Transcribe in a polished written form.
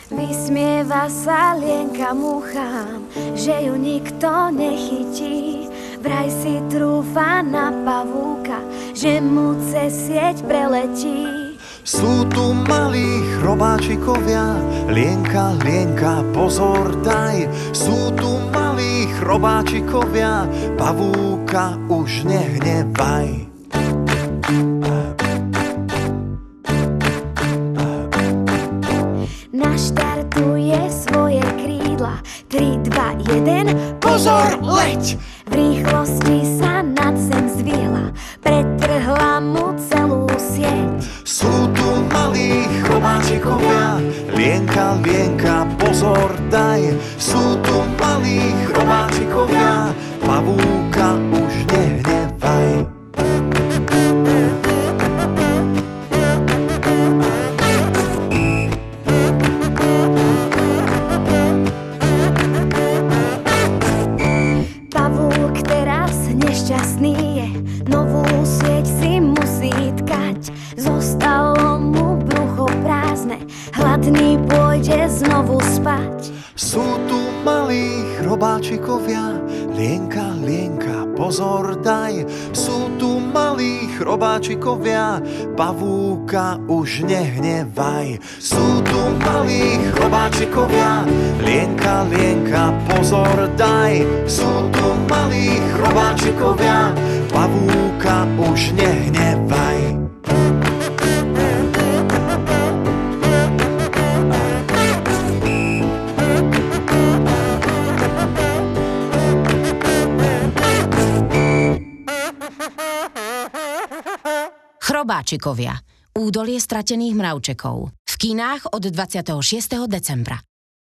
Vysmieva sa lienka muchám, že ju nikto nechytí. Vraj si trúfa na pavúka, že mu cez sieť preletí. Sú tu malí chrobáčikovia, lienka, lienka, pozor daj. Sú tu malí chrobáčikovia, pavúka už nehnevaj. Naštartuje svoje krídla, 3, 2, 1, pozor, leď! V rýchlosti sa nad zem zdvihla, pretrhla mu celú sieť. Sú tu malí chrobáčikovia, lienka, lienka, pozor daj. Sú tu malí chrobáčikovia, pavúka už nehnevaj. Pavúk teraz nešťastný je, novú sieť si musí tkať. Zostalo mu brucho prázdne, hladný pôjde znovu spať. Sú tu malí chrobáčikovia, lienka, lienka, pozor daj. Sú tu malí chrobáčikovia, pavúka už nehnevaj. Sú tu malí chrobáčikovia, lienka, lienka, pozor daj. Sú tu malí chrobáčikovia, pavúka už nehnevaj. Chrobáčikovia. Údolie stratených mravčekov. V kinách od 26. decembra.